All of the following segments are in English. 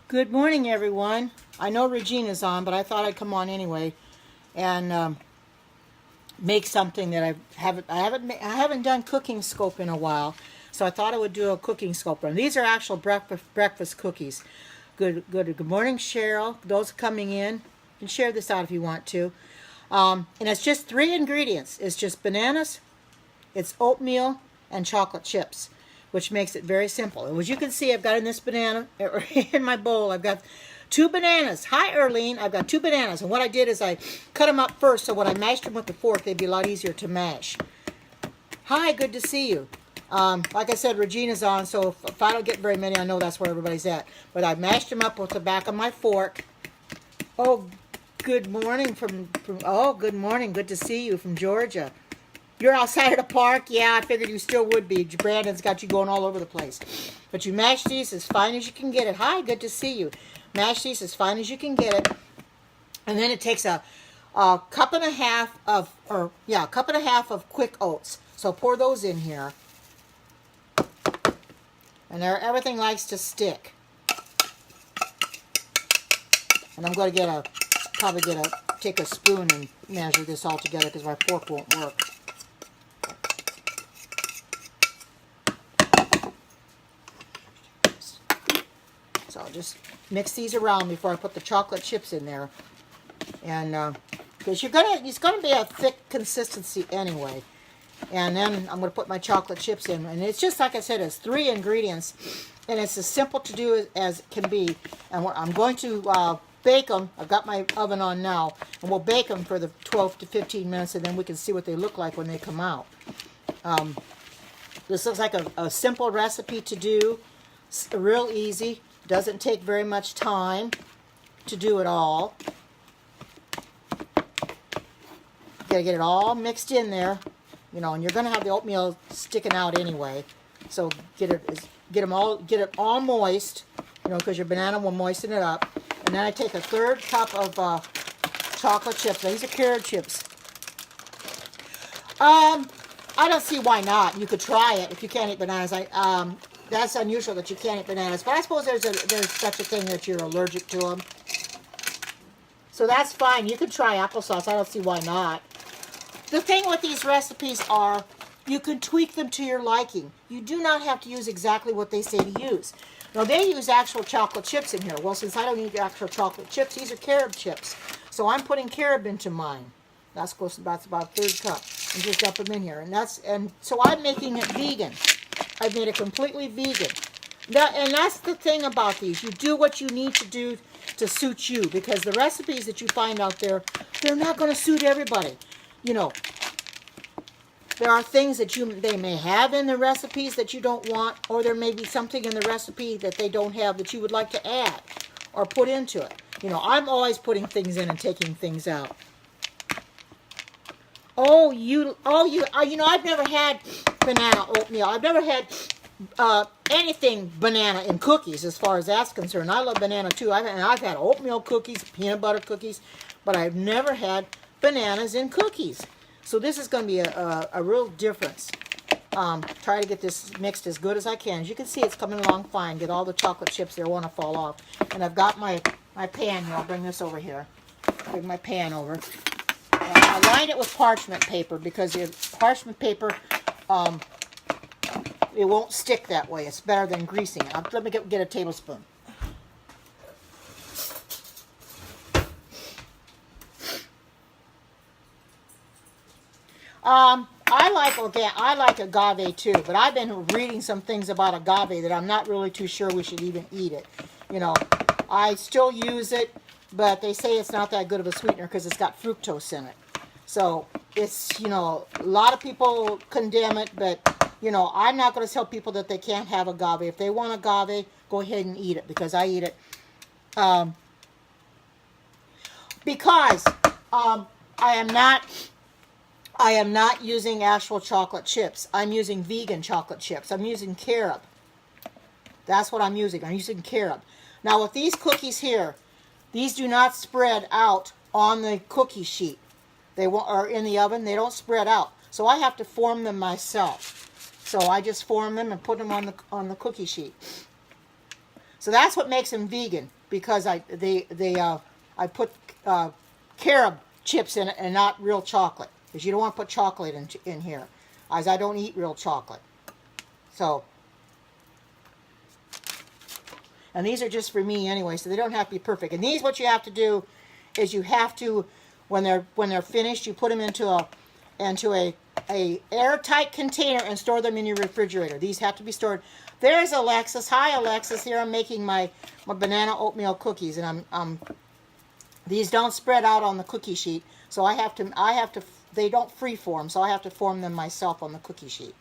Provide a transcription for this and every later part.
Good morning, everyone. I know Regina's on, but I thought I'd come on anyway and make something that I haven't done cooking scope in a while, so I thought I would do a cooking scope run. These are actual breakfast cookies. Good morning, Cheryl. Those coming in, you can share this out if you want to. And it's just 3 ingredients. It's just bananas, it's oatmeal, and chocolate chips, which makes it very simple. And as you can see, I've got in this banana, in my bowl, I've got 2 bananas. Hi, Erlene. I've got 2 bananas. And what I did is I cut them up first, so when I mashed them with the fork, they'd be a lot easier to mash. Hi, good to see you. Like I said, Regina's on, so if I don't get very many, I know that's where everybody's at. But I mashed them up with the back of my fork. Oh, good morning good morning. Good to see you from Georgia. You're outside of the park? Yeah, I figured you still would be. Brandon's got you going all over the place. But you mash these as fine as you can get it. Hi, good to see you. Mash these as fine as you can get it. And then it takes a cup and a half of quick oats. So pour those in here. And everything likes to stick. And I'm going to take a spoon and measure this all together because my fork won't work. So I'll just mix these around before I put the chocolate chips in there, and because it's gonna be a thick consistency anyway. And then I'm gonna put my chocolate chips in, and it's just like I said, it's 3 ingredients, and it's as simple to do as it can be. And I'm going to bake them. I've got my oven on now, and we'll bake them for the 12 to 15 minutes, and then we can see what they look like when they come out. This looks like a simple recipe to do. It's real easy. Doesn't take very much time to do it all. Gotta get it all mixed in there, and you're gonna have the oatmeal sticking out anyway. So get it all moist, because your banana will moisten it up. And then I take a 1/3 cup of chocolate chips. These are carob chips. I don't see why not. You could try it if you can't eat bananas. That's unusual that you can't eat bananas, but I suppose there's such a thing that you're allergic to them. So that's fine. You could try applesauce. I don't see why not. The thing with these recipes are you can tweak them to your liking. You do not have to use exactly what they say to use. Now, they use actual chocolate chips in here. Well, since I don't need actual chocolate chips, these are carob chips. So I'm putting carob into mine. That's about 1/3 cup. And just dump them in here. And so I'm making it vegan. I've made it completely vegan. And that's the thing about these. You do what you need to do to suit you, because the recipes that you find out there, they're not going to suit everybody. There are things that they may have in the recipes that you don't want, or there may be something in the recipe that they don't have that you would like to add or put into it. I'm always putting things in and taking things out. I've never had banana oatmeal. I've never had anything banana in cookies as far as that's concerned. I love banana too. I've had oatmeal cookies, peanut butter cookies, but I've never had bananas in cookies. So this is going to be a real difference. Try to get this mixed as good as I can. As you can see, it's coming along fine. Get all the chocolate chips there want to fall off. And I've got my pan here. I'll bring this over here. Bring my pan over. I lined it with parchment paper because the parchment paper, it won't stick that way. It's better than greasing it. Let me get a tablespoon. I like agave too, but I've been reading some things about agave that I'm not really too sure we should even eat it. I still use it, but they say it's not that good of a sweetener because it's got fructose in it. So it's, a lot of people condemn it, but, I'm not going to tell people that they can't have agave. If they want agave, go ahead and eat it, because I eat it. Because I am not using actual chocolate chips. I'm using vegan chocolate chips. I'm using carob. That's what I'm using. I'm using carob. Now, with these cookies here, these do not spread out on the cookie sheet. They are in the oven. They don't spread out. So I have to form them myself. So I just form them and put them on the cookie sheet. So that's what makes them vegan. because I put carob chips in it and not real chocolate, because you don't want to put chocolate in here, as I don't eat real chocolate. So, and these are just for me anyway, so they don't have to be perfect. And these, what you have to do is you have to, when they're finished, you put them into a airtight container and store them in your refrigerator. These have to be stored. There's Alexis. Hi, Alexis. Here I'm making my banana oatmeal cookies, and these don't spread out on the cookie sheet, so I have to. They don't free-form, so I have to form them myself on the cookie sheet.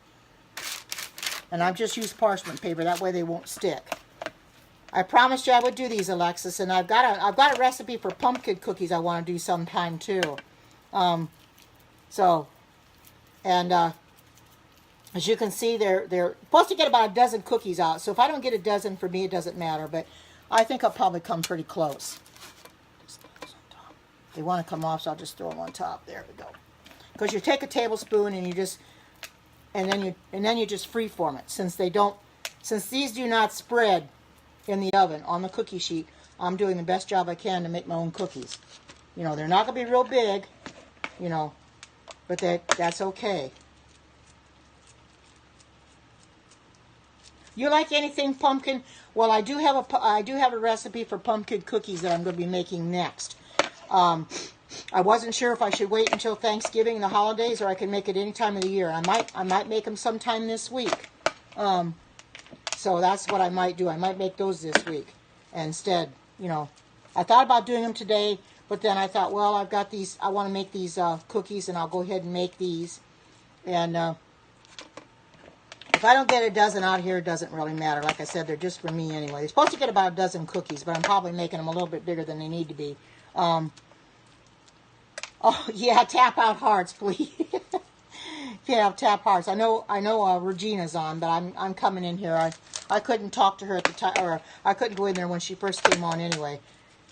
And I've just used parchment paper, that way they won't stick. I promised you I would do these, Alexis, and I've got a recipe for pumpkin cookies I want to do sometime too. As you can see, they're supposed to get about a dozen cookies out. So if I don't get a dozen, for me it doesn't matter, but I think I'll probably come pretty close. They want to come off, so I'll just throw them on top. There we go. Because you take a tablespoon and then you just freeform it. Since these do not spread in the oven on the cookie sheet, I'm doing the best job I can to make my own cookies. You know, they're not going to be real big, you know, but that's okay. You like anything pumpkin? Well, I do have a recipe for pumpkin cookies that I'm going to be making next. I wasn't sure if I should wait until Thanksgiving and the holidays, or I can make it any time of the year. I might make them sometime this week. So that's what I might do. I might make those this week instead. You know, I thought about doing them today, but then I thought, well, I've got these. I want to make these cookies, and I'll go ahead and make these. And if I don't get a dozen out here, it doesn't really matter. Like I said, they're just for me anyway. They're supposed to get about a dozen cookies, but I'm probably making them a little bit bigger than they need to be. Oh yeah, tap out hearts, please. Yeah, tap hearts. I know. Regina's on, but I'm coming in here. I couldn't talk to her at the time, or I couldn't go in there when she first came on anyway.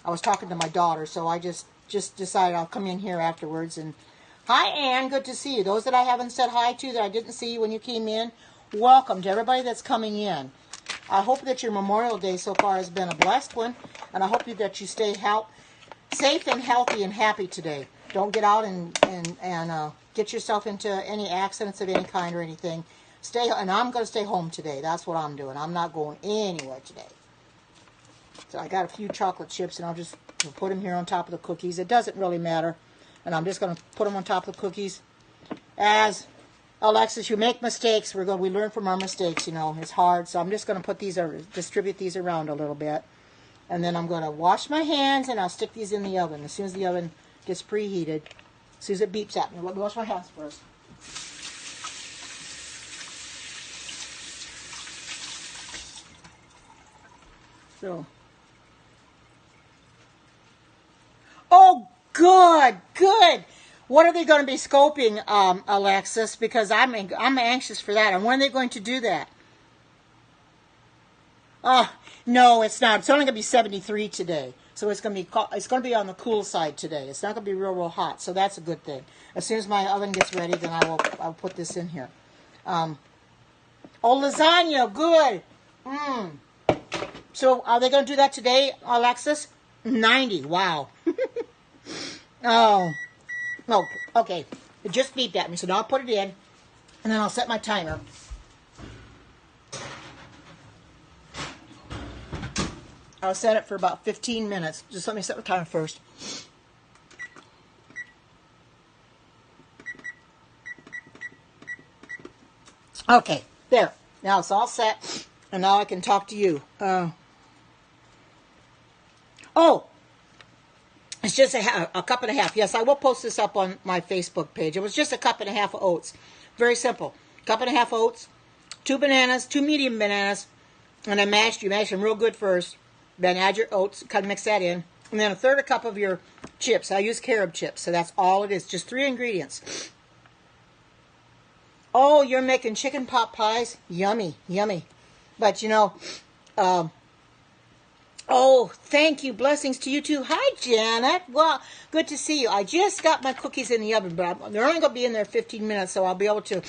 I was talking to my daughter, so I just decided I'll come in here afterwards. And hi, Ann. Good to see you. Those that I haven't said hi to, that I didn't see you when you came in, welcome to everybody that's coming in. I hope that your Memorial Day so far has been a blessed one, and I hope that you stay safe and healthy and happy today. Don't get out and get yourself into any accidents of any kind or anything. And I'm going to stay home today. That's what I'm doing. I'm not going anywhere today. So I got a few chocolate chips, and I'll just put them here on top of the cookies. It doesn't really matter. And I'm just going to put them on top of the cookies. As Alexis, you make mistakes. We learn from our mistakes, you know. It's hard. So I'm just going to distribute these around a little bit. And then I'm going to wash my hands, and I'll stick these in the oven. As soon as the oven gets preheated, as soon as it beeps at me. Let me wash my hands first. So. Oh, good. What are they going to be scoping, Alexis? Because I'm anxious for that. And when are they going to do that? Oh, no, it's not. It's only going to be 73 today. So it's going to be on the cool side today. It's not going to be real hot. So that's a good thing. As soon as my oven gets ready, then I'll put this in here. Oh, lasagna, good. So are they going to do that today, Alexis? 90. Wow. Oh, okay. It just beeped at me. So now I'll put it in, and then I'll set my timer. I'll set it for about 15 minutes. Just let me set the timer first. Okay, there. Now it's all set, and now I can talk to you. It's just a cup and a half. Yes, I will post this up on my Facebook page. It was just a cup and a half of oats. Very simple. Cup and a half of oats, 2 medium bananas, and you mash them real good first. Then add your oats, kind of mix that in. And then 1/3 cup of your chips. I use carob chips, so that's all it is. Just 3 ingredients. Oh, you're making chicken pot pies? Yummy. But, you know, oh, thank you. Blessings to you, too. Hi, Janet. Well, good to see you. I just got my cookies in the oven, but they're only going to be in there 15 minutes, so I'll be able to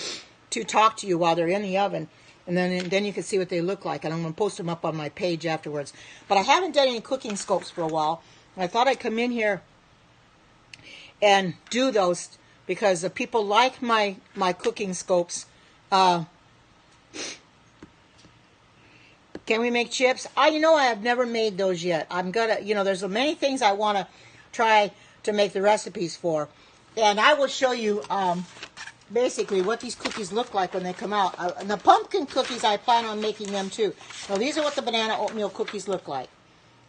talk to you while they're in the oven. And then you can see what they look like. And I'm going to post them up on my page afterwards. But I haven't done any cooking scopes for a while. I thought I'd come in here and do those because the people like my cooking scopes. Can we make chips? I have never made those yet. I'm gonna, there's so many things I want to try to make the recipes for. And I will show you basically what these cookies look like when they come out. And the pumpkin cookies, I plan on making them too. Now these are what the banana oatmeal cookies look like.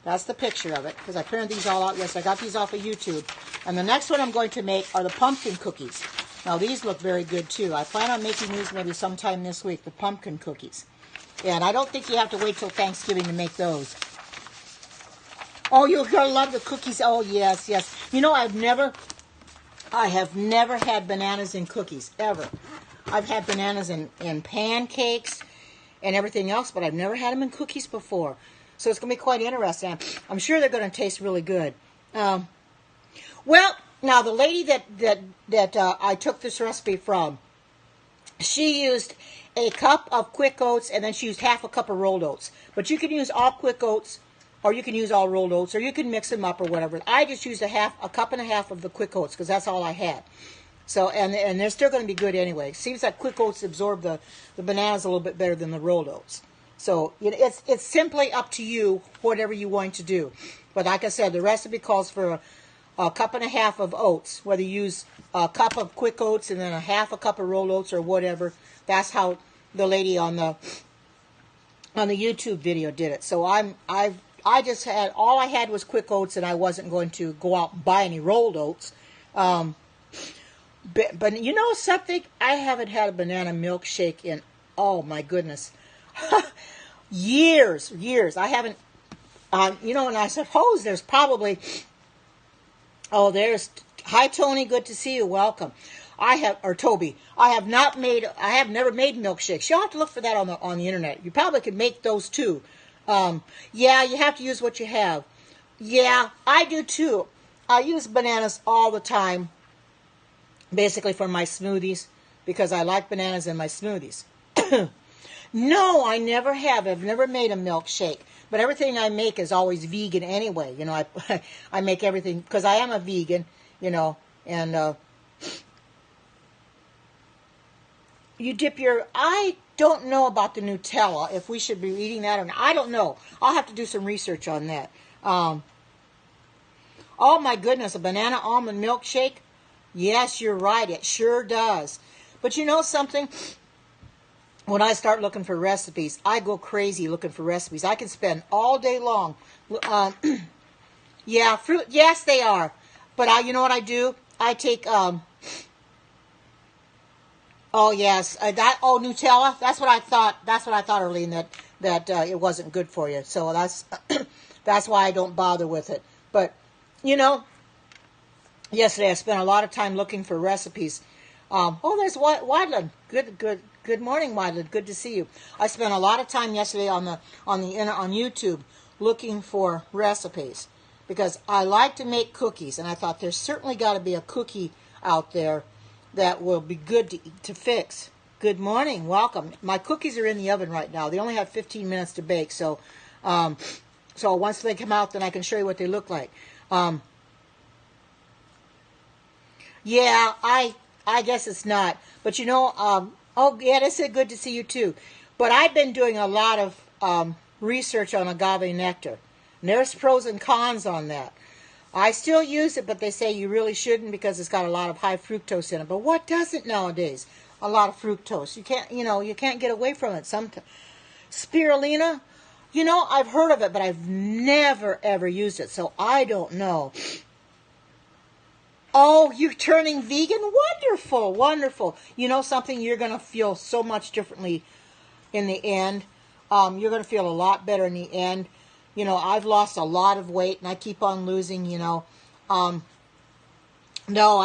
That's the picture of it, because I printed these all out. Yes, I got these off of YouTube. And the next one I'm going to make are the pumpkin cookies. Now these look very good too. I plan on making these maybe sometime this week, the pumpkin cookies. And I don't think you have to wait till Thanksgiving to make those. Oh, you're going to love the cookies. Oh, yes, yes. I have never had bananas in cookies, ever. I've had bananas in pancakes and everything else, but I've never had them in cookies before. So it's going to be quite interesting. I'm sure they're going to taste really good. Well, now the lady that I took this recipe from, she used a cup of quick oats, and then she used half a cup of rolled oats. But you can use all quick oats, or you can use all rolled oats, or you can mix them up or whatever. I just used a cup and a half of the quick oats because that's all I had. So and they're still going to be good anyway. Seems like quick oats absorb the bananas a little bit better than the rolled oats. So it's simply up to you, whatever you're going to do. But like I said, the recipe calls for a cup and a half of oats, whether you use a cup of quick oats and then a half a cup of rolled oats or whatever. That's how the lady on the YouTube video did it. So I just had, all I had was quick oats, and I wasn't going to go out and buy any rolled oats. But you know something? I haven't had a banana milkshake in, oh my goodness, years. I haven't, and I suppose there's probably, there's, hi Tony, good to see you, welcome. Toby, I have never made milkshakes. You'll have to look for that on the internet. You probably could make those too. Yeah, you have to use what you have. Yeah, I do too. I use bananas all the time, basically for my smoothies, because I like bananas in my smoothies. No, I never have. I've never made a milkshake. But everything I make is always vegan anyway. I make everything, because I am a vegan, and you dip I don't know about the Nutella, if we should be eating that or not. I don't know. I'll have to do some research on that. Oh my goodness, a banana almond milkshake? Yes, you're right. It sure does. But you know something? When I start looking for recipes, I go crazy looking for recipes. I can spend all day long. Yeah, fruit. Yes, they are. But you know what I do? I take... Oh yes, Nutella. That's what I thought. That's what I thought, Arlene. That it wasn't good for you. So that's why I don't bother with it. But yesterday I spent a lot of time looking for recipes. There's Wadland. Good morning, Wadland. Good to see you. I spent a lot of time yesterday on YouTube looking for recipes because I like to make cookies, and I thought there's certainly got to be a cookie out there that will be good to fix. Good morning, welcome. My cookies are in the oven right now. They only have 15 minutes to bake, so once they come out, then I can show you what they look like. Yeah, I guess it's not. But that's good to see you too. But I've been doing a lot of research on agave nectar. And there's pros and cons on that. I still use it, but they say you really shouldn't because it's got a lot of high fructose in it. But what doesn't nowadays? A lot of fructose. You can't get away from it sometimes. Spirulina, I've heard of it, but I've never ever used it, so I don't know. Oh, you're turning vegan? Wonderful, wonderful. You know something? You're going to feel so much differently in the end. You're going to feel a lot better in the end. I've lost a lot of weight, and I keep on losing, No, I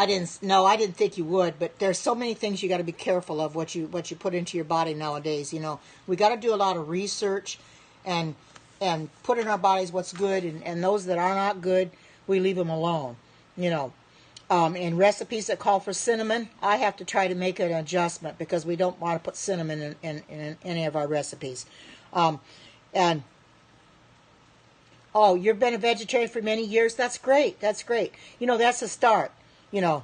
didn't think you would, but there's so many things you got to be careful of what you put into your body nowadays. We got to do a lot of research and put in our bodies what's good, and those that are not good, we leave them alone. In recipes that call for cinnamon, I have to try to make an adjustment because we don't want to put cinnamon in any of our recipes. And oh, you've been a vegetarian for many years? That's great. That's great. You know, that's a start. You know,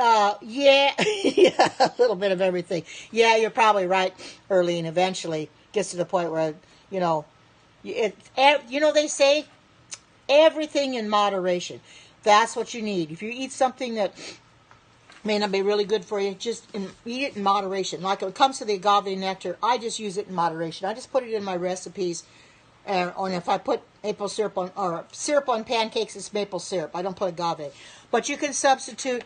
yeah, yeah, a little bit of everything. Yeah, you're probably right, Early, and eventually gets to the point where, you know, they say everything in moderation. That's what you need. If you eat something that may not be really good for you, just eat it in moderation. Like when it comes to the agave nectar, I just use it in moderation. I just put it in my recipes. And if I put maple syrup on, or syrup on pancakes, it's maple syrup. I don't put agave. But you can substitute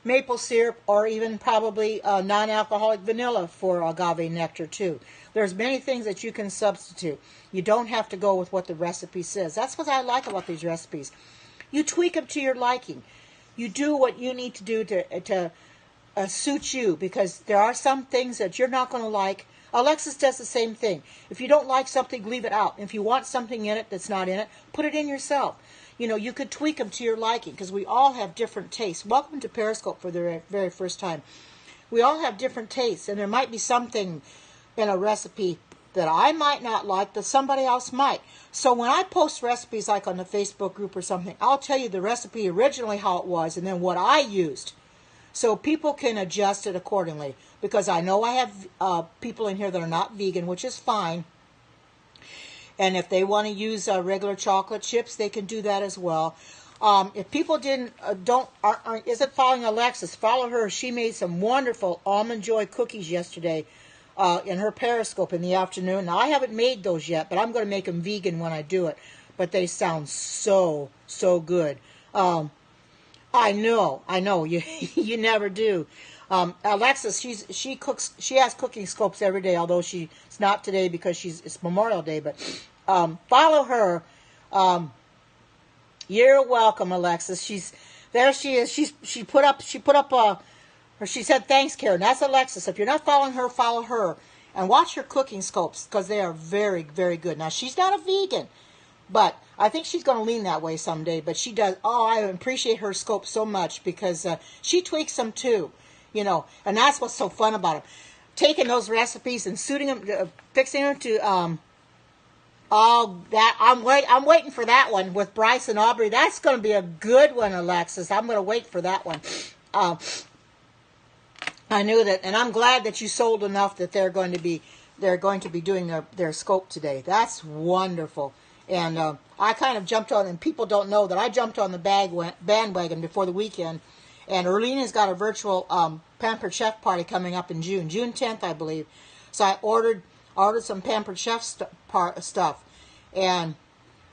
maple syrup or even probably non-alcoholic vanilla for agave nectar too. There's many things that you can substitute. You don't have to go with what the recipe says. That's what I like about these recipes. You tweak them to your liking. You do what you need to do to suit you, because there are some things that you're not going to like. Alexis does the same thing. If you don't like something, leave it out. If you want something in it that's not in it, put it in yourself. You know, you could tweak them to your liking, because we all have different tastes. Welcome to Periscope for the very first time. We all have different tastes, and there might be something in a recipe that I might not like that somebody else might. So when I post recipes like on the Facebook group or something, I'll tell you the recipe originally how it was and then what I used. So people can adjust it accordingly, because I know I have people in here that are not vegan, which is fine. And if they want to use regular chocolate chips, they can do that as well. If people isn't following Alexis, follow her. She made some wonderful Almond Joy cookies yesterday in her Periscope in the afternoon. Now, I haven't made those yet, but I'm going to make them vegan when I do it. But they sound so, so good. I know, you never do. Alexis, she has cooking scopes every day, although she's not today because it's Memorial Day, but follow her. You're welcome, Alexis. She is. She put up or she said, thanks, Karen. That's Alexis. If you're not following her, follow her. And watch her cooking scopes, because they are very, very good. Now, she's not a vegan, but I think she's going to lean that way someday. But she does. Oh, I appreciate her scope so much, because she tweaks them too, you know. And that's what's so fun about them. Taking those recipes and suiting them, fixing them to I'm waiting for that one with Bryce and Aubrey. That's going to be a good one, Alexis. I'm going to wait for that one. I knew that, and I'm glad that you sold enough that they're going to be doing their scope today. That's wonderful. And I kind of jumped on, and people don't know that I jumped on the bandwagon before the weekend. And Erlena's got a virtual Pampered Chef party coming up in June 10th, I believe. So I ordered some Pampered Chef stuff, and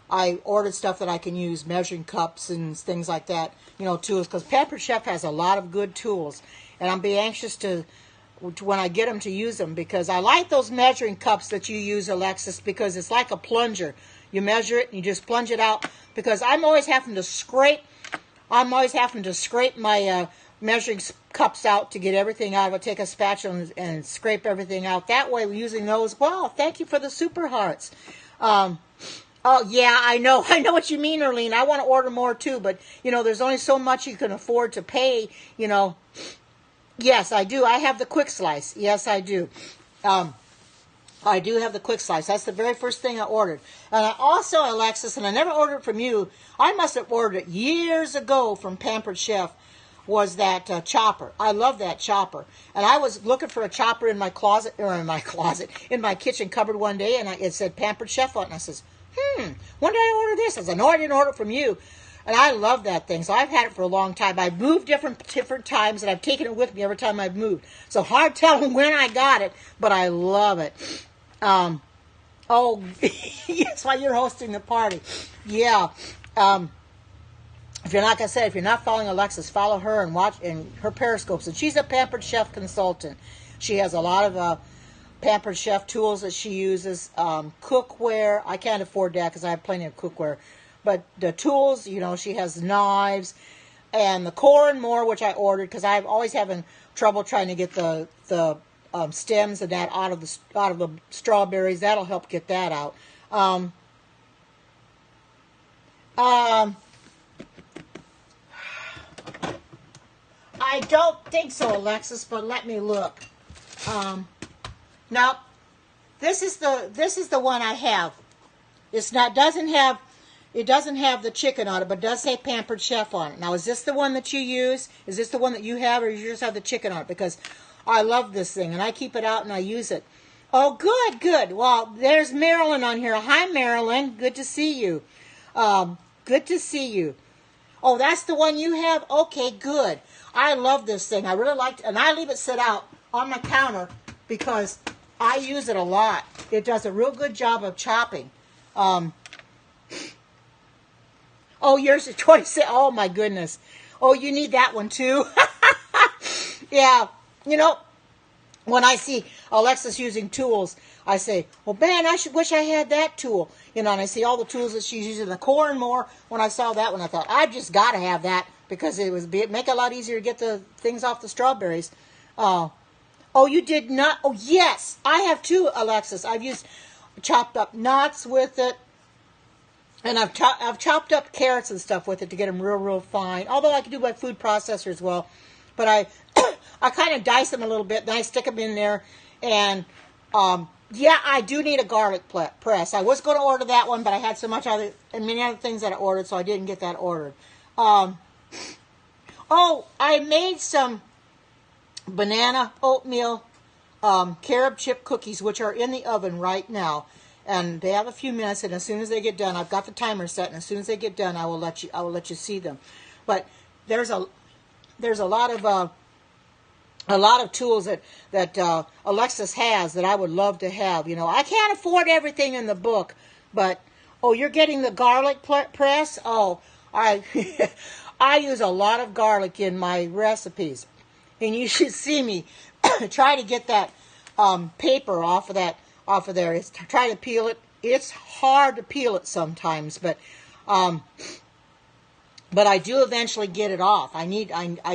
I ordered stuff that I can use, measuring cups and things like that, you know, tools, because Pampered Chef has a lot of good tools, and I'll be anxious to when I get them to use them, because I like those measuring cups that you use, Alexis, because it's like a plunger. You measure it and you just plunge it out, because I'm always having to scrape my measuring cups out to get everything out. I'll take a spatula and scrape everything out. That way, we're using those. Wow, thank you for the super hearts. Oh, yeah, I know what you mean, Erlene. I want to order more, too, but, you know, there's only so much you can afford to pay, you know. Yes, I do. I have the quick slice. Yes, I do. I do have the quick slice. That's the very first thing I ordered. And I also, Alexis, and I never ordered it from you, I must have ordered it years ago from Pampered Chef, was that chopper. I love that chopper. And I was looking for a chopper in my kitchen cupboard one day, and it said Pampered Chef on it. And I says, when did I order this? I said, no, I didn't order it from you. And I love that thing. So I've had it for a long time. I've moved different times, and I've taken it with me every time I've moved. So hard telling when I got it, but I love it. Oh, that's why you're hosting the party. Yeah. If you're not, like I said, if you're not following Alexis, follow her and watch in her Periscopes. And she's a Pampered Chef consultant. She has a lot of Pampered Chef tools that she uses. Cookware. I can't afford that because I have plenty of cookware. But the tools, you know, she has knives and the core and more, which I ordered because I'm always having trouble trying to get the stems and that out of the strawberries. That'll help get that out. I don't think so, Alexis, but let me look. Now, this is the one I have. It's not it doesn't have the chicken on it, but it does say Pampered Chef on it. Now, is this the one that you use? Is this the one that you have, or you just have the chicken on it? Because I love this thing, and I keep it out and I use it. Oh, good, good. Well, there's Marilyn on here. Hi, Marilyn. Good to see you. Good to see you. Oh, that's the one you have? Okay, good. I love this thing. I really like it, and I leave it sit out on my counter because I use it a lot. It does a real good job of chopping. Oh, yours is 26. Oh, my goodness. Oh, you need that one, too? Yeah. You know, when I see Alexis using tools, I say, well, man, wish I had that tool. You know, and I see all the tools that she's using, the corn more. When I saw that one, I thought, I've just got to have that because it make it a lot easier to get the things off the strawberries. Oh, you did not? Oh, yes. I have too, Alexis. I've used chopped up nuts with it. And I've chopped up carrots and stuff with it to get them real, real fine. Although I can do my food processor as well. But I kind of dice them a little bit. Then I stick them in there. And, yeah, I do need a garlic press. I was going to order that one, but I had so much other, and many other things that I ordered, so I didn't get that ordered. Oh, I made some banana oatmeal carob chip cookies, which are in the oven right now. And they have a few minutes, and as soon as they get done, I've got the timer set, and as soon as they get done, I will let you see them. But there's a lot of tools that Alexis has that I would love to have. You know, I can't afford everything in the book, but you're getting the garlic press. Oh, I use a lot of garlic in my recipes, and you should see me try to get that paper off of there. Try to peel it. It's hard to peel it sometimes, but I do eventually get it off. I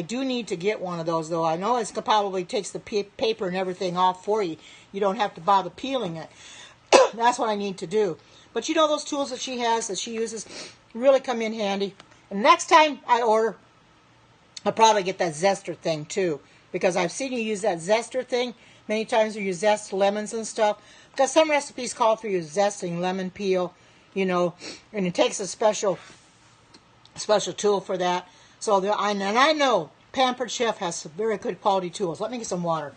do need to get one of those, though. I know it probably takes the paper and everything off for you. You don't have to bother peeling it. That's what I need to do. But you know, those tools that she has, that she uses, really come in handy. And next time I order, I'll probably get that zester thing too, because I've seen you use that zester thing many times where you zest lemons and stuff. Because some recipes call for you zesting lemon peel, you know, and it takes a special tool for that. So I know Pampered Chef has some very good quality tools. Let me get some water.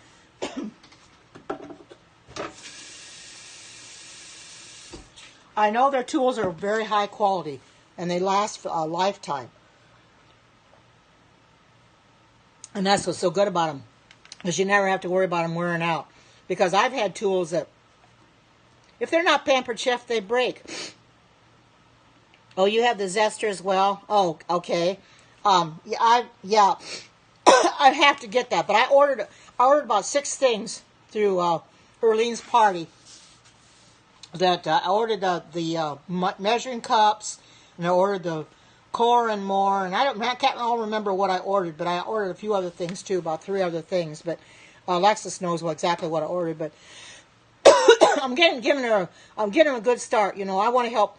I know their tools are very high quality and they last for a lifetime. And that's what's so good about them, because you never have to worry about them wearing out. Because I've had tools that, if they're not Pampered Chef, they break. Oh, you have the zester as well? Oh, okay. Yeah, I have to get that. But I ordered about 6 things through Erlene's party. That I ordered the measuring cups, and I ordered the core and more. And I can't all remember what I ordered, but I ordered a few other things too, about 3 other things. But Alexis knows exactly what I ordered. But I'm giving her a good start. You know, I want to help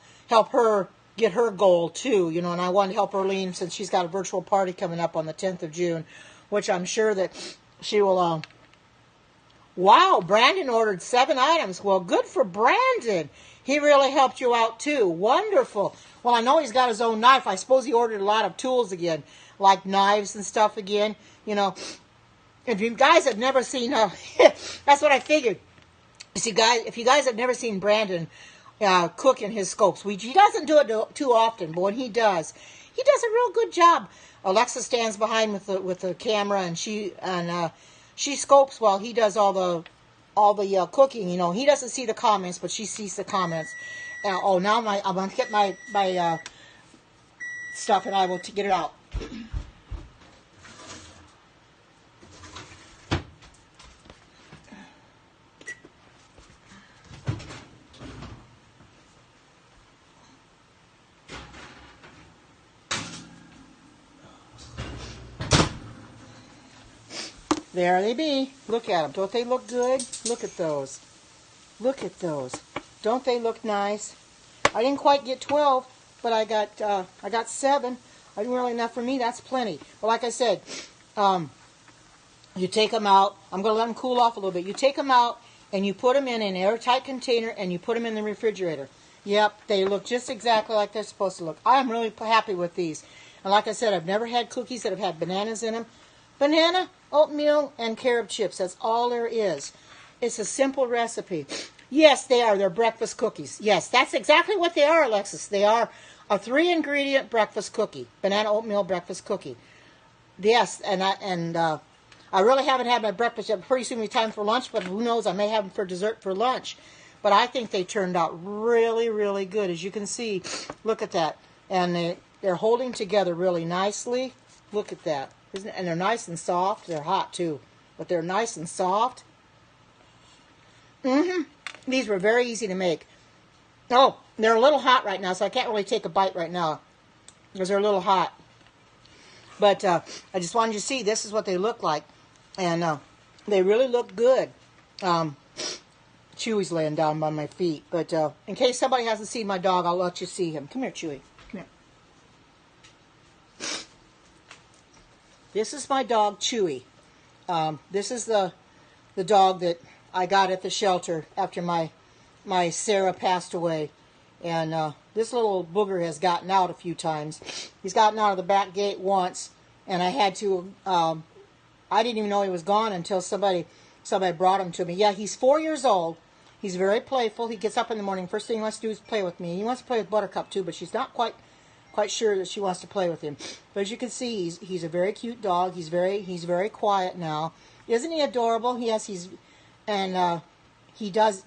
her get her goal too. You know, and I want to help Erlene, since she's got a virtual party coming up on the 10th of June, which I'm sure that she will. Wow, Brandon ordered 7 items. Well, good for Brandon. He really helped you out too. Wonderful. Well, I know he's got his own knife. I suppose he ordered a lot of tools again, like knives and stuff again. You know, if you guys have never seen that's what I figured. See, guys, if you guys have never seen Brandon cook in his scopes, he doesn't do it too often, but when he does a real good job. Alexa stands behind with the camera, and she scopes while he does all the cooking. You know, he doesn't see the comments, but she sees the comments. Now I'm gonna get my stuff, and I will get it out. There they be. Look at them. Don't they look good? Look at those. Look at those. Don't they look nice? I didn't quite get 12, but I got 7. I didn't really enough for me. That's plenty. But like I said, you take them out. I'm going to let them cool off a little bit. You take them out and you put them in an airtight container and you put them in the refrigerator. Yep, they look just exactly like they're supposed to look. I'm really happy with these. And like I said, I've never had cookies that have had bananas in them. Banana, oatmeal, and carob chips. That's all there is. It's a simple recipe. Yes, they are. They're breakfast cookies. Yes, that's exactly what they are, Alexis. They are a 3-ingredient breakfast cookie. Banana oatmeal breakfast cookie. Yes, and I really haven't had my breakfast yet. Pretty soon it'll be time for lunch, but who knows? I may have them for dessert for lunch. But I think they turned out really, really good. As you can see, look at that. And they're holding together really nicely. Look at that. And they're nice and soft. They're hot too, but they're nice and soft. These were very easy to make. Oh, they're a little hot right now, so I can't really take a bite right now because they're a little hot. But I just wanted you to see this is what they look like. And they really look good. Chewy's laying down by my feet. But in case somebody hasn't seen my dog, I'll let you see him. Come here, Chewy. Come here. This is my dog, Chewy. This is the dog that I got at the shelter after my Sarah passed away. And this little booger has gotten out a few times. He's gotten out of the back gate once, and I had to, I didn't even know he was gone until somebody brought him to me. Yeah, he's 4 years old. He's very playful. He gets up in the morning. First thing he wants to do is play with me. He wants to play with Buttercup too, but she's not quite sure that she wants to play with him. But as you can see, he's a very cute dog. He's very quiet now. Isn't he adorable? Yes, he does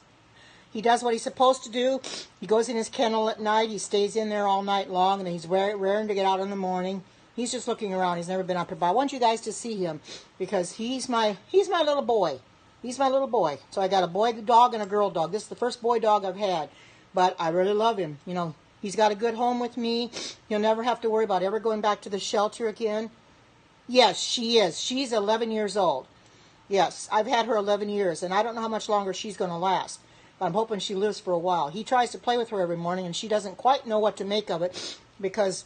what he's supposed to do. He goes in his kennel at night. He stays in there all night long, and he's raring to get out in the morning. He's just looking around. He's never been up here. But I want you guys to see him because he's my little boy. He's my little boy. So I got a boy dog and a girl dog. This is the first boy dog I've had, but I really love him. You know, he's got a good home with me. He'll never have to worry about ever going back to the shelter again. Yes, she is. She's 11 years old. Yes, I've had her 11 years, and I don't know how much longer she's going to last. But I'm hoping she lives for a while. He tries to play with her every morning, and she doesn't quite know what to make of it because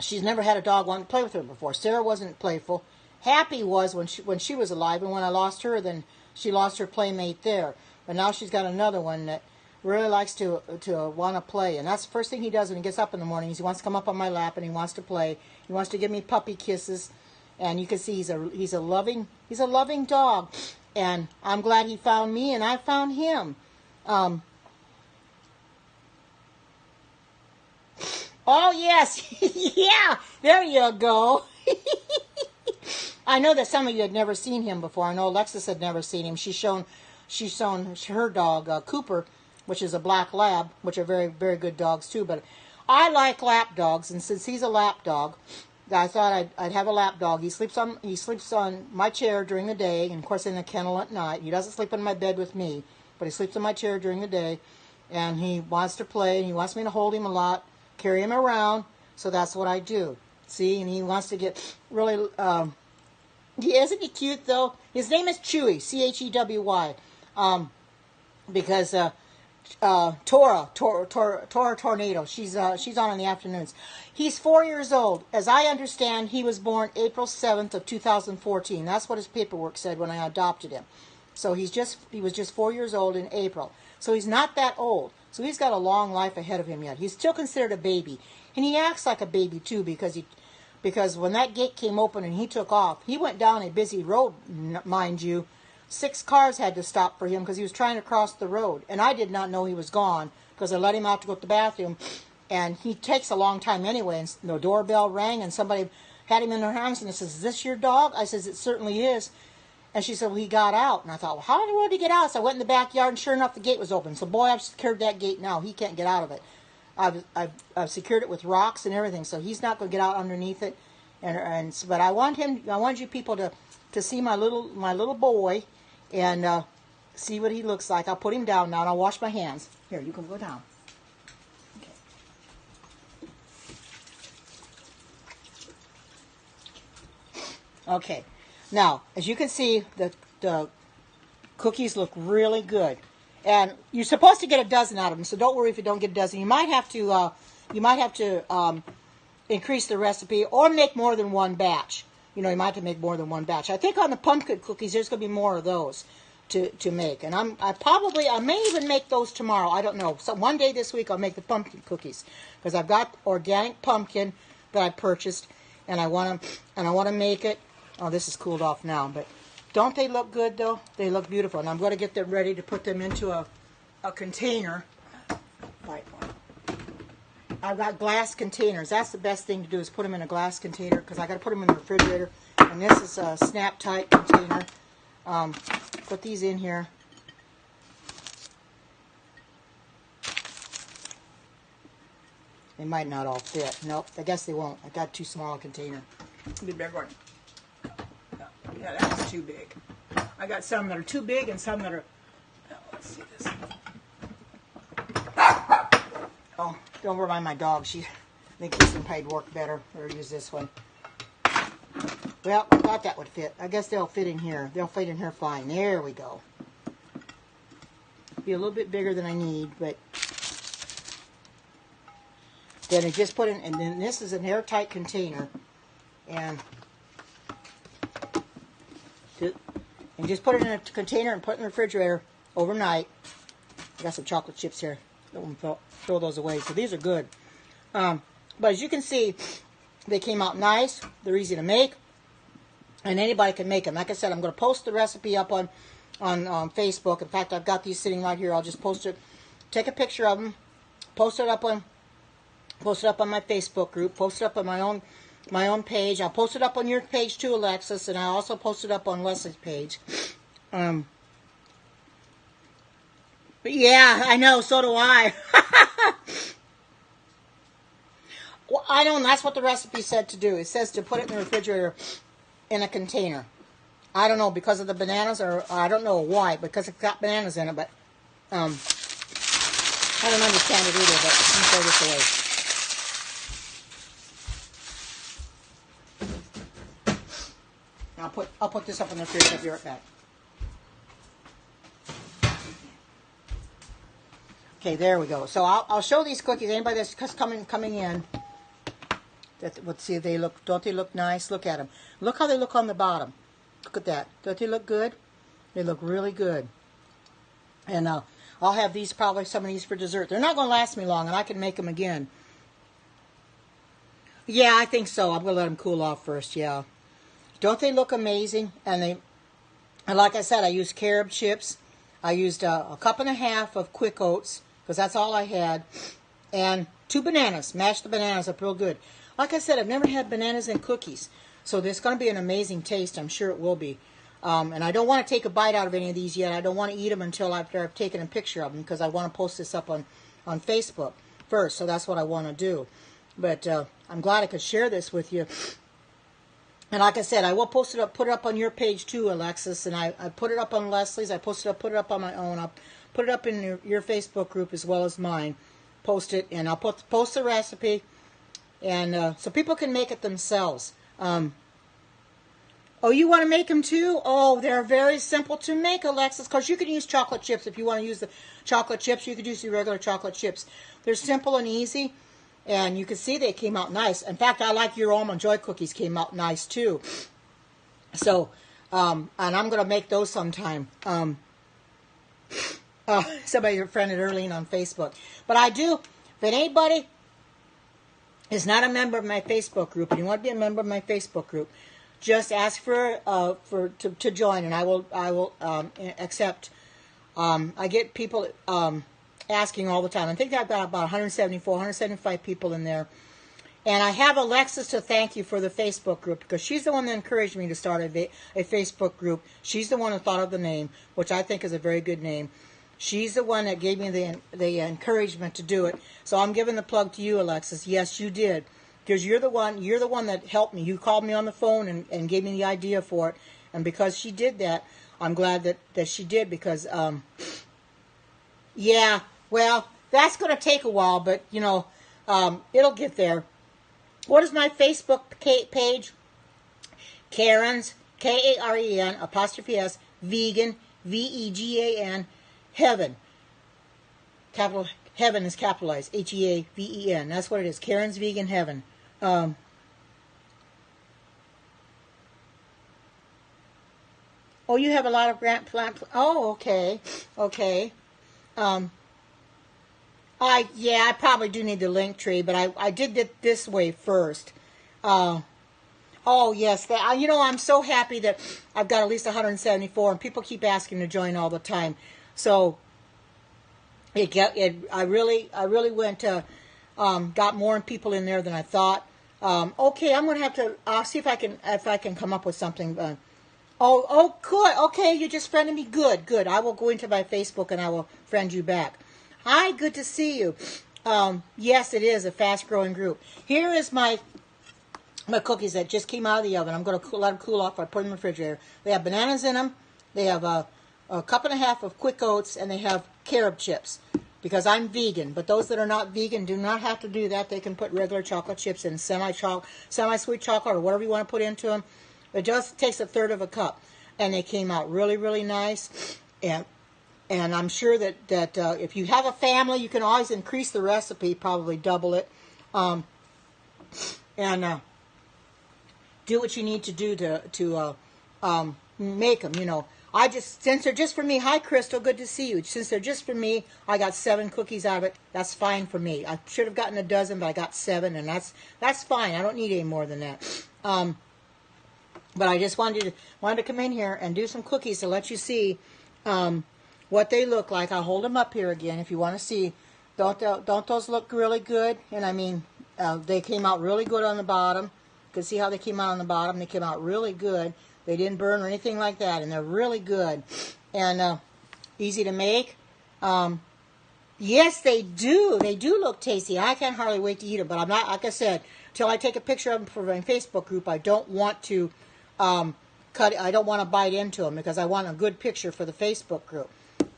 she's never had a dog want to play with her before. Sarah wasn't playful. Happy was when she was alive, and when I lost her, then she lost her playmate there. But now she's got another one that really likes to want to play, and that's the first thing he does when he gets up in the morning. He wants to come up on my lap and he wants to play. He wants to give me puppy kisses, and you can see he's a loving dog, and I'm glad he found me and I found him. Oh yes, yeah, there you go. I know that some of you had never seen him before. I know Alexis had never seen him. She's shown her dog, Cooper, which is a black lab, which are very, very good dogs too. But I like lap dogs, and since he's a lap dog, I thought I'd have a lap dog. He sleeps on my chair during the day, and of course in the kennel at night. He doesn't sleep in my bed with me, but he sleeps in my chair during the day, and he wants to play, and he wants me to hold him a lot, carry him around, so that's what I do. See, and he wants to get really, isn't he cute though? His name is Chewy, C-H-E-W-Y, because Tora Tornado, she's on in the afternoons. He's 4 years old. As I understand, he was born April 7th of 2014. That's what his paperwork said when I adopted him. So he was just 4 years old in April. So he's not that old. So he's got a long life ahead of him yet. He's still considered a baby. And he acts like a baby too because when that gate came open and he took off, he went down a busy road, mind you. 6 cars had to stop for him because he was trying to cross the road. And I did not know he was gone because I let him out to go to the bathroom. And he takes a long time anyway. And the doorbell rang and somebody had him in their arms and says, "Is this your dog?" I says, "It certainly is." And she said, "Well, he got out." And I thought, well, how in the world did he get out? So I went in the backyard, and sure enough, the gate was open. So, boy, I've secured that gate now. He can't get out of it. I've secured it with rocks and everything, so he's not going to get out underneath it. But I want you people to see my little boy and see what he looks like. I'll put him down now, and I'll wash my hands. Here, you can go down. Okay. Now, as you can see, the cookies look really good, and you're supposed to get a dozen out of them. So don't worry if you don't get a dozen. You might have to increase the recipe or make more than one batch. You know, you might have to make more than one batch. I think on the pumpkin cookies, there's going to be more of those to make. And I may even make those tomorrow. I don't know. So one day this week, I'll make the pumpkin cookies because I've got organic pumpkin that I purchased, and I want to make it. Oh, this is cooled off now, but don't they look good though? They look beautiful, and I'm going to get them ready to put them into a container. Right. I've got glass containers. That's the best thing to do is put them in a glass container because I got to put them in the refrigerator. And this is a snap tight container. Put these in here. They might not all fit. Nope, I guess they won't. I got too small a container. The big one. Yeah, that's too big. I got some that are too big and some that are. Let's see this. Oh, don't remind my dog. I think this one probably work better. Or use this one. Well, I thought that would fit. I guess they'll fit in here. They'll fit in here fine. There we go. Be a little bit bigger than I need, but then I just put in, and then this is an airtight container, and just put it in a container and put it in the refrigerator overnight. I got some chocolate chips here. Don't throw those away. So these are good. But as you can see, they came out nice. They're easy to make, and anybody can make them. Like I said, I'm going to post the recipe up on Facebook. In fact, I've got these sitting right here. I'll just post it. Take a picture of them. Post it up on my Facebook group. Post it up on my own page. I'll post it up on your page too, Alexis, and I'll also post it up on Leslie's page. But yeah, I know. So do I. Well, I know, and that's what the recipe said to do. It says to put it in the refrigerator in a container. I don't know, because of the bananas, or I don't know why, because it's got bananas in it, but I don't understand it either, but I'm going to throw this away. I'll put this up in the fridge. I'll be right back. Okay, there we go. So I'll show these cookies. Anybody that's coming in, let's see if they look. Don't they look nice? Look at them. Look how they look on the bottom. Look at that. Don't they look good? They look really good. And I'll have these, probably some of these for dessert. They're not going to last me long, and I can make them again. Yeah, I think so. I'm going to let them cool off first. Yeah. Don't they look amazing? And like I said, I used carob chips. I used a cup and a half of quick oats, because that's all I had. And 2 bananas. Mashed the bananas up real good. Like I said, I've never had bananas in cookies. So there's going to be an amazing taste. I'm sure it will be. And I don't want to take a bite out of any of these yet. I don't want to eat them until after I've taken a picture of them, because I want to post this up on Facebook first. So that's what I want to do. But I'm glad I could share this with you. And like I said, I will post it up, put it up on your page too, Alexis. And I put it up on Leslie's. I put it up on my own. I'll put it up in your Facebook group as well as mine. Post it, and I'll post the recipe, and so people can make it themselves. Oh, you want to make them too? Oh, they're very simple to make, Alexis, because you can use chocolate chips. If you want to use the chocolate chips, you could use the regular chocolate chips. They're simple and easy, and you can see they came out nice. In fact, I like your Almond Joy cookies came out nice too. So, and I'm going to make those sometime. Somebody friended Earlene on Facebook. But I do, if anybody is not a member of my Facebook group, and you want to be a member of my Facebook group, just ask to join, and I will accept. I get people asking all the time. I think I've got about 174, 175 people in there. And I have Alexis to thank you for the Facebook group, because she's the one that encouraged me to start a Facebook group. She's the one who thought of the name, which I think is a very good name. She's the one that gave me the encouragement to do it. So I'm giving the plug to you, Alexis. Yes, you did. Because you're the one that helped me. You called me on the phone and gave me the idea for it. And because she did that, I'm glad that she did, because, yeah, well, that's going to take a while, but, you know, it'll get there. What is my Facebook page? Karen's, Karen, apostrophe S, vegan, Vegan, heaven. Heaven is capitalized, Heaven. That's what it is, Karen's Vegan Heaven Um, oh, you have a lot of grant plant. Oh, okay, okay. Um, I probably do need the link tree, but I did it this way first. Uh, oh yes, you know, I'm so happy that I've got at least 174, and people keep asking to join all the time. So I really went got more people in there than I thought. Okay, I'm gonna have to. I'll see if I can come up with something. Oh, good. Okay, you just friended me. Good, good. I will go into my Facebook and I will friend you back. Hi, good to see you. Yes, it is a fast-growing group. Here is my cookies that just came out of the oven. I'm going to let them cool off. I put them in the refrigerator. They have bananas in them. They have a cup and a half of quick oats, and they have carob chips because I'm vegan. But those that are not vegan do not have to do that. They can put regular chocolate chips in, semi-sweet chocolate, or whatever you want to put into them. It just takes a third of a cup, and they came out really, really nice. And I'm sure that if you have a family, you can always increase the recipe, probably double it, and do what you need to do to make them. You know, since they're just for me. Hi, Crystal, good to see you. Since they're just for me, I got 7 cookies out of it. That's fine for me. I should have gotten a dozen, but I got 7, and that's fine. I don't need any more than that. But I just wanted to come in here and do some cookies to let you see what they look like. I'll hold them up here again if you want to see. Don't those look really good? And I mean, they came out really good on the bottom. You can see how they came out on the bottom. They came out really good. They didn't burn or anything like that, and they're really good and easy to make. Yes, they do. They do look tasty. I can't hardly wait to eat them, but I'm not, like I said, till I take a picture of them for my Facebook group. I don't want to I don't want to bite into them because I want a good picture for the Facebook group.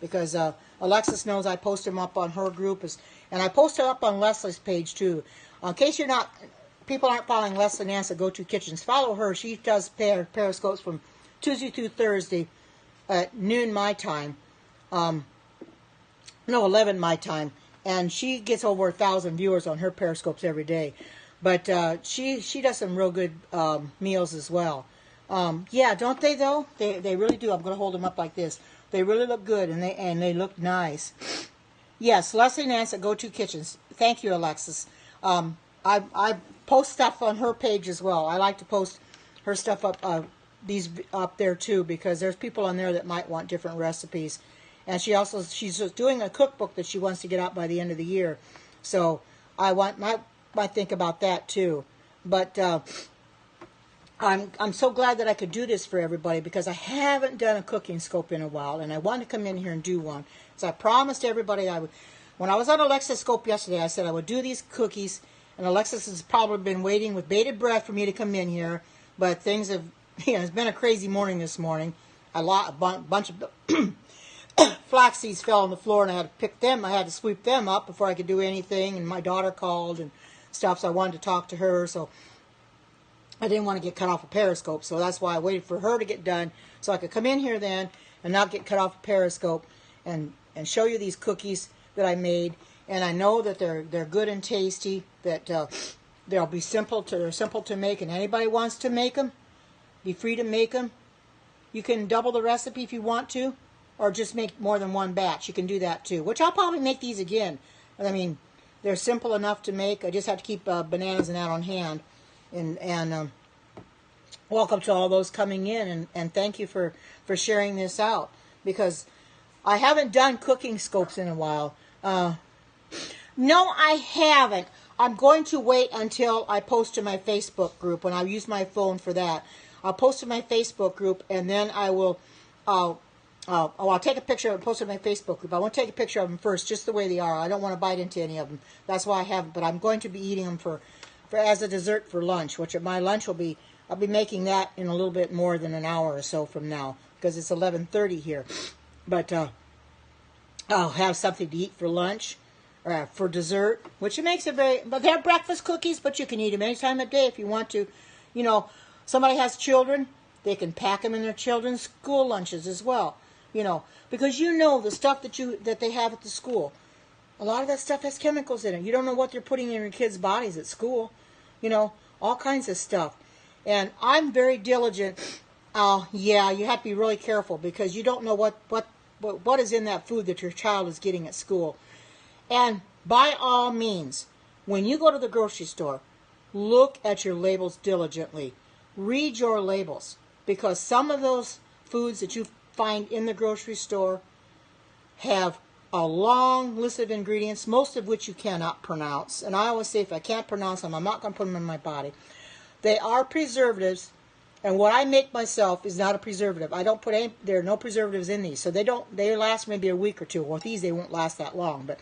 Because Alexis knows I post them up on her group, and I post it up on Leslie's page too. In case people aren't following Leslie Nance at Go-To Kitchens, follow her. She does periscopes from Tuesday through Thursday at noon my time. 11 my time, and she gets over 1,000 viewers on her periscopes every day. But she does some real good meals as well. Yeah, don't they though? They really do. I'm going to hold them up like this. They really look good, and they look nice. Yes, Leslie Nance at Go-To Kitchens. Thank you, Alexis. I post stuff on her page as well. I like to post her stuff up there too, because there's people on there that might want different recipes. And she's doing a cookbook that she wants to get out by the end of the year. So I might think about that too. But I'm so glad that I could do this for everybody, because I haven't done a cooking scope in a while, and I wanted to come in here and do one. So I promised everybody I would. When I was on Alexis Scope yesterday, I said I would do these cookies, and Alexis has probably been waiting with bated breath for me to come in here. But things have, it's been a crazy morning this morning. A bunch of flax seeds fell on the floor, and I had to pick them. I had to sweep them up before I could do anything. And my daughter called and stuff, so I wanted to talk to her. So I didn't want to get cut off a Periscope, so that's why I waited for her to get done so I could come in here then and not get cut off a Periscope and show you these cookies that I made. And I know that they're good and tasty. That they're simple to make, and anybody wants to make them, be free to make them. You can double the recipe if you want to, or just make more than one batch. You can do that too, which I'll probably make these again. I mean, they're simple enough to make. I just have to keep bananas and that on hand. And welcome to all those coming in, and thank you for sharing this out, because I haven't done cooking scopes in a while. No, I haven't. I'm going to wait until I post to my Facebook group. When I use my phone for that, I'll post to my Facebook group, and then I will. I'll take a picture and post it to my Facebook group. I want to take a picture of them first, just the way they are. I don't want to bite into any of them. That's why I haven't. But I'm going to be eating them for as a dessert for lunch, which my lunch will be. I'll be making that in a little bit more than an hour or so from now, because it's 11:30 here. But I'll have something to eat for lunch, or for dessert, which it makes it very. But they're breakfast cookies, but you can eat them any time of day if you want to. You know, somebody has children, they can pack them in their children's school lunches as well. You know, because you know the stuff that they have at the school. A lot of that stuff has chemicals in it. You don't know what they're putting in your kids' bodies at school. you know, all kinds of stuff. And I'm very diligent. Yeah, you have to be really careful because you don't know what is in that food that your child is getting at school. And by all means, when you go to the grocery store, look at your labels diligently. Read your labels, because some of those foods that you find in the grocery store have a long list of ingredients, most of which you cannot pronounce. And I always say, if I can't pronounce them, I'm not going to put them in my body. They are preservatives, and what I make myself is not a preservative. I don't put any, there are no preservatives in these, so they last maybe a week or two. Well, with these, they won't last that long, but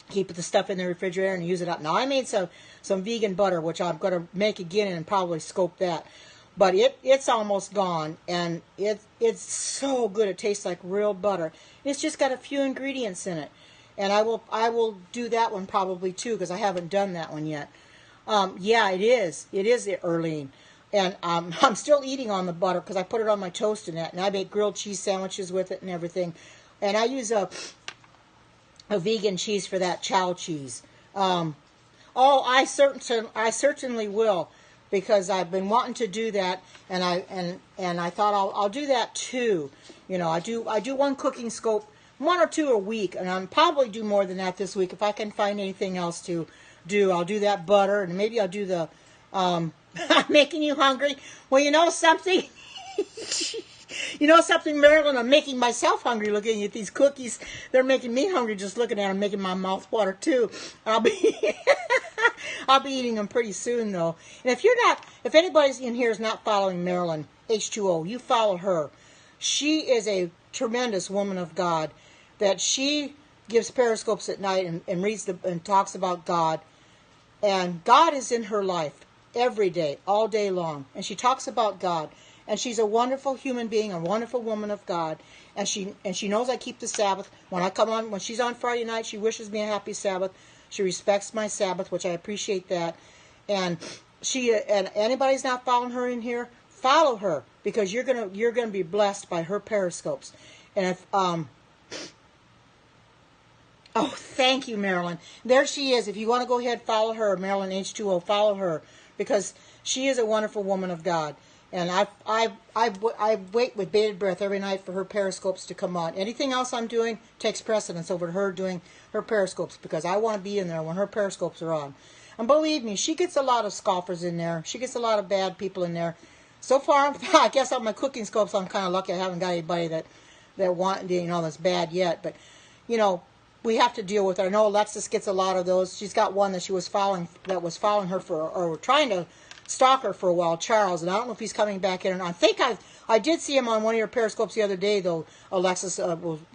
keep the stuff in the refrigerator and use it up. Now, I made some vegan butter, which I'm going to make again and probably scope that. But it's almost gone, and it's so good. It tastes like real butter. It's just got a few ingredients in it, and I will do that one probably too, because I haven't done that one yet. Yeah, it is Earline, and I'm still eating on the butter because I put it on my toast and that, and I make grilled cheese sandwiches with it and everything, and I use a vegan cheese for that, chow cheese. I certainly will. Because I've been wanting to do that, and I thought I'll do that too. You know, I do one cooking scope, 1 or 2 a week, and I'll probably do more than that this week if I can find anything else to do. I'll do that butter, and maybe I'll do the I'm making you hungry. Well, you know something. You know something, Marilyn? I'm making myself hungry looking at these cookies. They're making me hungry just looking at them, making my mouth water too. I'll be eating them pretty soon, though. And if anybody in here is not following Marilyn H2O, you follow her. She is a tremendous woman of God. That she gives periscopes at night and reads and talks about God. And God is in her life every day, all day long. And she talks about God. And she's a wonderful human being, a wonderful woman of God. And she knows I keep the Sabbath. When she's on Friday night, she wishes me a happy Sabbath. She respects my Sabbath, which I appreciate that. And anybody's not following her in here, follow her, because you're gonna be blessed by her periscopes. And if oh, thank you, Marilyn. There she is. If you want to go ahead, follow her, Marilyn H2O. Follow her, because she is a wonderful woman of God. And I wait with bated breath every night for her periscopes to come on. Anything else I'm doing takes precedence over her doing her periscopes, because I want to be in there when her periscopes are on. And believe me, she gets a lot of scoffers in there. She gets a lot of bad people in there. So far, I guess on my cooking scopes, I'm kind of lucky. I haven't got anybody that that's bad yet. But we have to deal with her. I know Alexis gets a lot of those. She's got one that was following her or trying to stalk her for a while, Charles, and I don't know if he's coming back in or not. I think I did see him on one of your periscopes the other day, though, Alexis.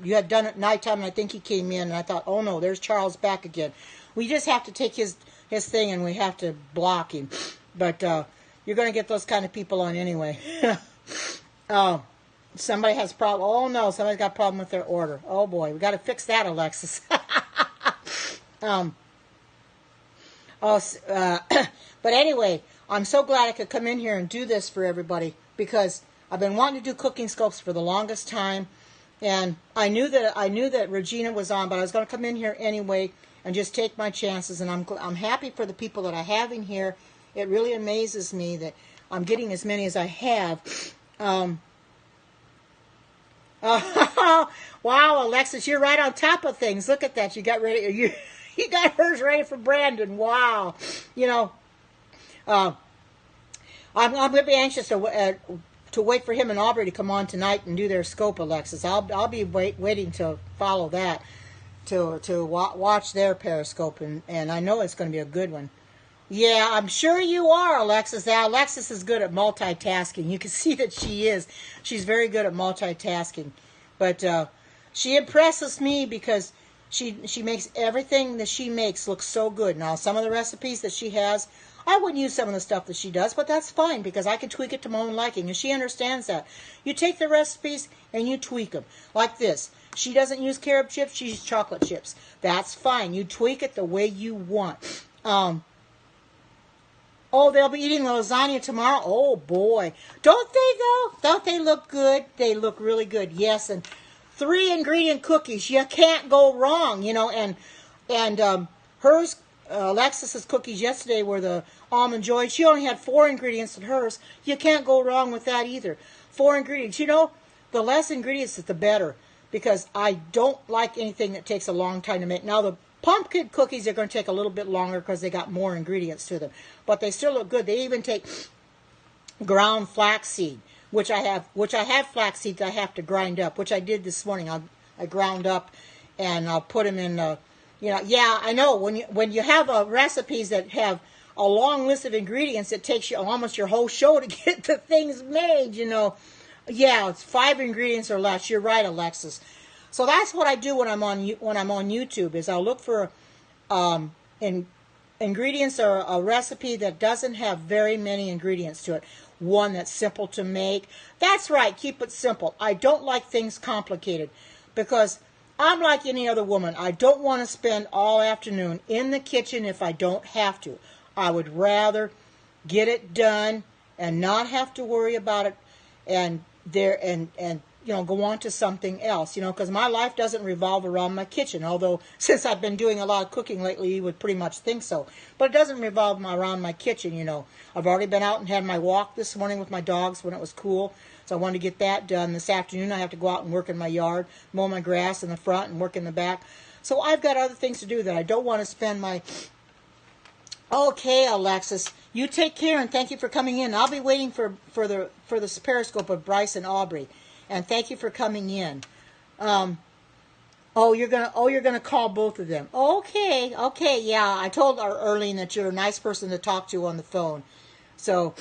You had done it at nighttime, and I think he came in, and I thought, oh no, there's Charles back again. We just have to take his thing, and we have to block him. But you're going to get those kind of people on anyway. Somebody has a problem. Oh no, somebody's got a problem with their order. Oh boy, we got to fix that, Alexis. But anyway, I'm so glad I could come in here and do this for everybody, because I've been wanting to do cooking scopes for the longest time, and I knew that Regina was on, but I was going to come in here anyway and just take my chances. And I'm happy for the people that I have in here. It really amazes me that I'm getting as many as I have. Wow, Alexis, you're right on top of things. Look at that. You got ready. You got hers ready for Brandon. Wow. I'm going to be anxious to wait for him and Aubrey to come on tonight and do their scope, Alexis. I'll be waiting to follow that, to watch their periscope, and I know it's going to be a good one. Yeah, I'm sure you are, Alexis. Now, Alexis is good at multitasking. You can see that she is. She's very good at multitasking. But she impresses me because she makes everything that she makes look so good. Now, some of the recipes that she has, I wouldn't use some of the stuff that she does, but that's fine, because I can tweak it to my own liking, and she understands that. You take the recipes and you tweak them. Like this. She doesn't use carob chips, she uses chocolate chips. That's fine. You tweak it the way you want. Oh, they'll be eating lasagna tomorrow? Oh, boy. Don't they, though? Don't they look good? They look really good, yes. And 3-ingredient cookies. You can't go wrong, and hers Alexis's cookies yesterday were the almond joy. She only had 4 ingredients in hers. You can't go wrong with that either. 4 ingredients. You know, the less ingredients, the better, because I don't like anything that takes a long time to make. Now, the pumpkin cookies are going to take a little bit longer because they got more ingredients to them, but they still look good. They even take ground flaxseed, which I have flaxseed that I have to grind up, which I did this morning. I ground up and I'll put them in. Yeah, I know when you have recipes that have a long list of ingredients, it takes you almost your whole show to get the things made. Yeah, it's 5 ingredients or less. You're right, Alexis. So that's what I do when I'm on YouTube. Is I'll look for ingredients or a recipe that doesn't have very many ingredients to it. One that's simple to make. That's right. Keep it simple. I don't like things complicated because I'm like any other woman. I don't want to spend all afternoon in the kitchen if I don't have to. I would rather get it done and not have to worry about it and go on to something else, because my life doesn't revolve around my kitchen. Although since I've been doing a lot of cooking lately, you would pretty much think so. But it doesn't revolve around my kitchen, I've already been out and had my walk this morning with my dogs when it was cool. So I wanted to get that done. This afternoon I have to go out and work in my yard, mow my grass in the front and work in the back. So I've got other things to do that I don't want to spend my... Okay, Alexis, you take care and thank you for coming in. I'll be waiting for the Periscope of Bryce and Aubrey. And thank you for coming in. You're gonna call both of them. Okay, yeah. I told Erlene that you're a nice person to talk to on the phone. So,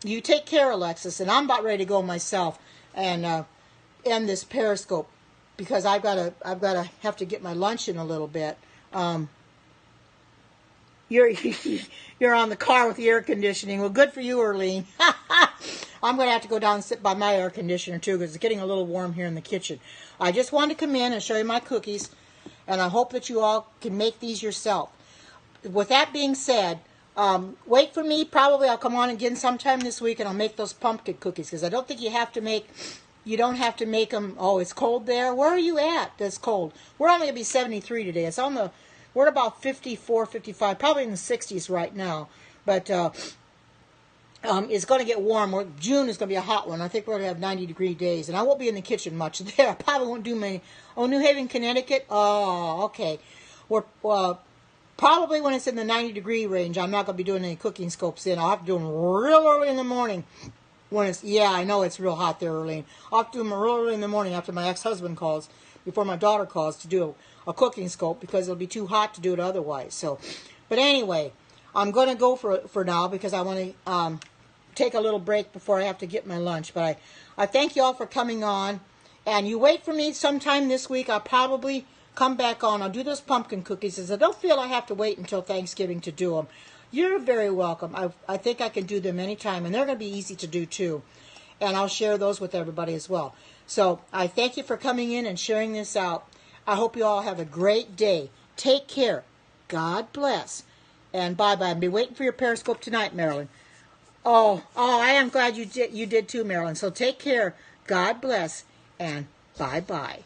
you take care, Alexis, and I'm about ready to go myself and end this Periscope because I've gotta have to get my lunch in a little bit. You're on the car with the air conditioning. Well, good for you, Erlene. I'm going to have to go down and sit by my air conditioner, too, because it's getting a little warm here in the kitchen. I just wanted to come in and show you my cookies, and I hope that you all can make these yourself. With that being said, wait for me. Probably I'll come on again sometime this week, and I'll make those pumpkin cookies, because I don't think you don't have to make them. Oh, it's cold there? Where are you at that's cold? We're only going to be 73 today. We're at about 54, 55, probably in the 60s right now. But it's going to get warm. June is going to be a hot one. I think we're going to have 90-degree days. And I won't be in the kitchen much there. I probably won't do many. Oh, New Haven, Connecticut? Oh, okay. We're probably when it's in the 90-degree range, I'm not going to be doing any cooking scopes in. I'll have to do them real early in the morning. I know it's real hot there early. I'll have to do them real early in the morning after my ex-husband calls, before my daughter calls to do a cooking scope because it'll be too hot to do it otherwise. So, but anyway, I'm going to go for now because I want to take a little break before I have to get my lunch. But I thank you all for coming on. And you wait for me sometime this week. I'll probably come back on. I'll do those pumpkin cookies as I don't feel I have to wait until Thanksgiving to do them. You're very welcome. I think I can do them anytime. And they're going to be easy to do too. And I'll share those with everybody as well. So I thank you for coming in and sharing this out. I hope you all have a great day. Take care. God bless. And bye-bye. I'll be waiting for your Periscope tonight, Marilyn. Oh, I am glad you did too, Marilyn. So take care. God bless. And bye-bye.